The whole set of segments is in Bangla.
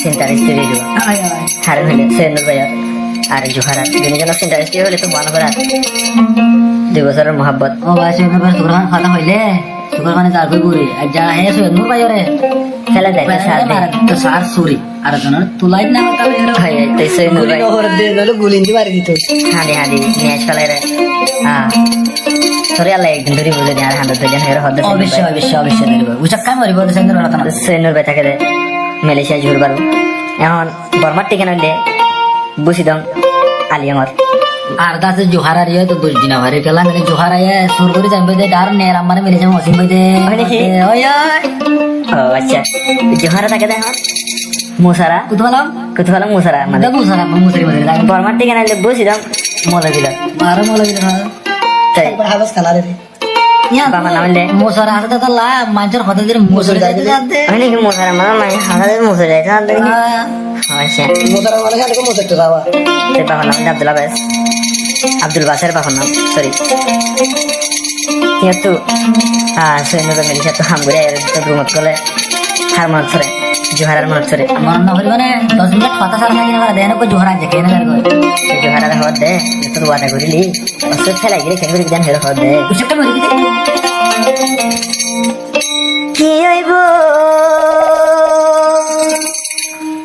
সেন্টার স্টোরি দিব হারে হইলে সৈয়দ ভাইয়া আর জোহারা দুজন সেন্টার স্টোরি হলে তো ভালো করে 2 বছরের মহাব্বত ও ভাই সৈয়দ ভাই তোর কথা হইলে তোর মানে যার কই পুরি আর যা হে সৈয়দ ভাই রে খেলা যায় সার দে তো সার সুরি আর জনের তুলাই না কালে ভাই তাই সৈয়দ ভাই ওর দে দলে গুলিন্দি মারি দিত হাঁদি ম্যাচ খেলায় রে সরি আল্লাহ একদিন ধরে বুঝে দেয় আর 100 হের হদ অবশ্যই দেব উচাক কাম করিব তো সৈয়দ কথা না সৈয়দ ভাই থাকে রে মালয়েশিয়া জুর পারবো এখন বর্মার ঠিকানা হইলে বুঝি দং আলিয়াঙর আর দাসে জোহারা রিয়া তো 2 দিন আবার গেলা মানে জোহারা এ সুর করে যাইবে দে ডার নে আমার মেরে যাম ওসিম ভাই দে ওই ও আচ্ছা জোহারা থাকে দে এখন মুসারা কুতবালাম মুসারা মানে মুসারা মুসারি মাঝে বর্মার ঠিকানা হইলে বুঝি দং মজা দিল আর মোলা দিন তাই হাবাস কালা রে বাবা নাম হইলে মুসারা হাতে তো লা মাঞ্চর কথা দিন মুসারি যাইতে যাতে আমি কি মুসারা মানে হাতে মুসা যায় না আচ্ছা মুসারা মানে খালি কো মুসারটা যাওয়া তাই বাবার নাম আব্দুল বাসের বাবার নাম সরি কিন্তু সৈন্য মেরে সাথে হাম করে রুমত গলে হার মনত করে জোহারার মনত করে মন না হইল মানে 10 মিনিট কথা সারা না কিনা দেন কো জোহারা যে কেন আর কই জোহারার হওয়ার দে তোর ওয়াদা করিলি অসুখ খেলা গিয়ে কেন করে দেন হের হওয়ার দে উচকটা মরি দিতে কি হইব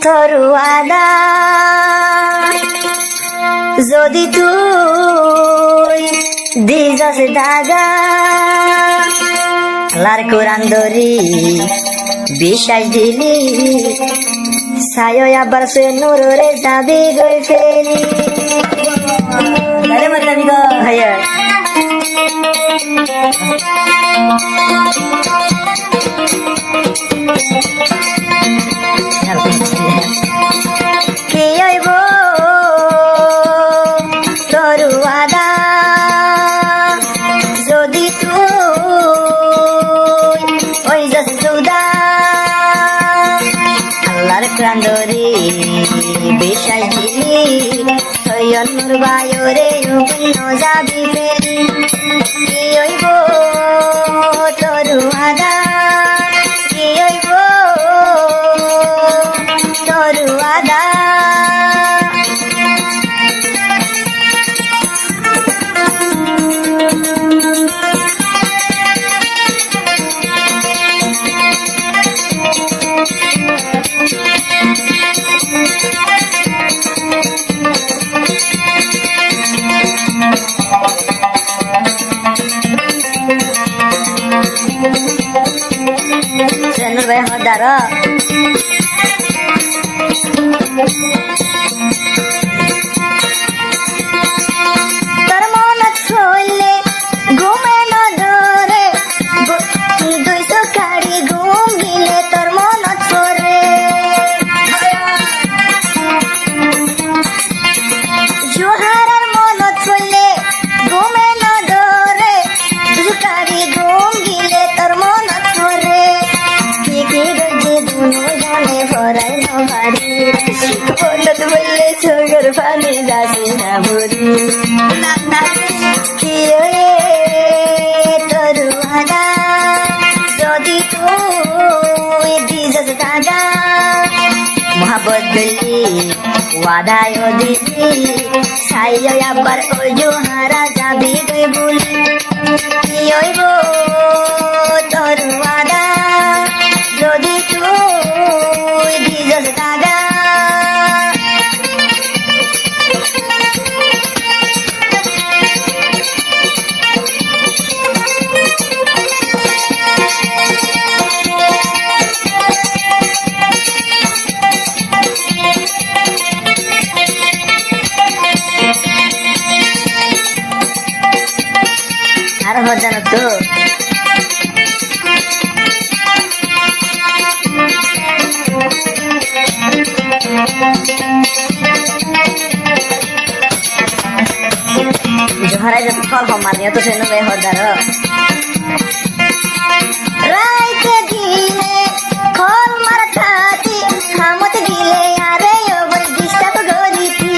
তোর ওয়াদা যদি তুই দিছস দাগা আল্লাহর কোরআন ধরি বিশ্বাস দিলি সায় আবার সে নূরে যাবি গই ফেলি আরে মানে আমি গো ভাইয়া কি হইব তোর ওয়াদা যদি তুই ওই যসুদা আল্লাহর প্রাণরে বিশ্বাস দিলি সৈয়দুর বায়রে উপন্ন যাবি ফেলি কি হইব তোর ওয়াদা কি হইব তোর ওয়াদা Senur bay hodara tar monat chole gume na dore 200 kari gum gile tar monat chore joharar monat chole gume na dore 200 kari gum gile tar monat chore বলত বললে চোখের পানি যাচ্ছে না ভরি কি রে তোর ওয়াদা যদি তুই দিছস দাগা মোহাব্বত দিলি ওয়াদায় দিলি সাইয় আবার ওই জোহারা যাবি তুই বলি কি হইব তোর ওয়াদা যদি তুই দিছস দাগা আর জানো তো জোহারাই যত ফল মারিয়া তো সেন বে হদার রাইতে দিনে খল মার থাকি হামত দিলে আরে ওবর ডিস্টার্ব করিতি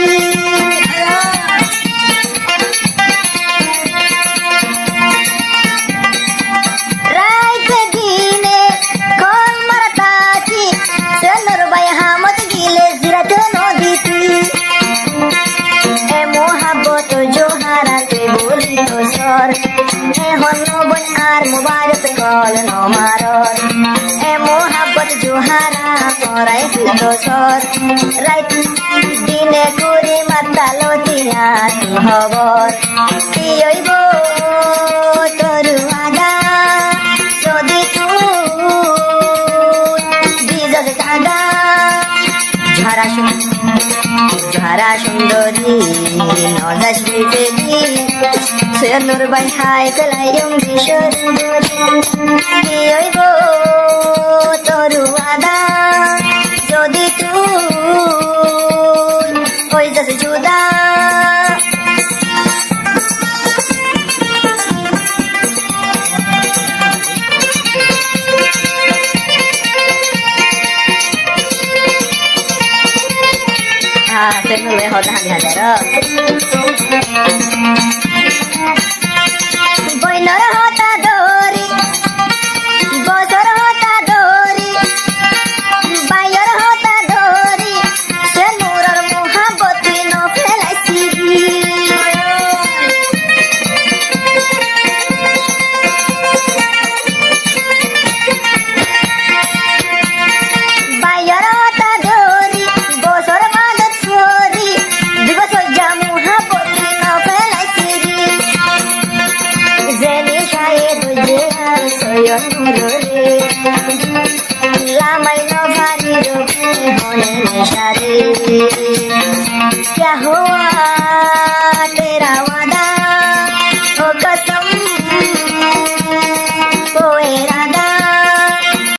রাইতে দিনে খল মার থাকি সেনর ভাই হাম পরাই দোসর রাইত দিনে করে মাতালো তিয়া তু হবর কি হইব তরু আদা যদি তুই দিজস দাদা ঝারা সুন্দরী নজাস বেবি সৈয়দুর বাই হাই কলাই রঙ্গেশ্বর কি হইব তরু আদা যদি তুই ওই যাস জুদা Sino le hoda handi বইনর হতা দরি বজর হতা দরি বাইর হতা দরি সে নূরর মোহাবতি ন ফেলাইছি বাইর হতা দরি বজর বাদত ছরি দিবস যা মোহাবতি ন ফেলাইছি জেনি শায়েদ যে আর সয়ন রে লামাই ন ভারি রূপে হনে নেশারে क्या हुआ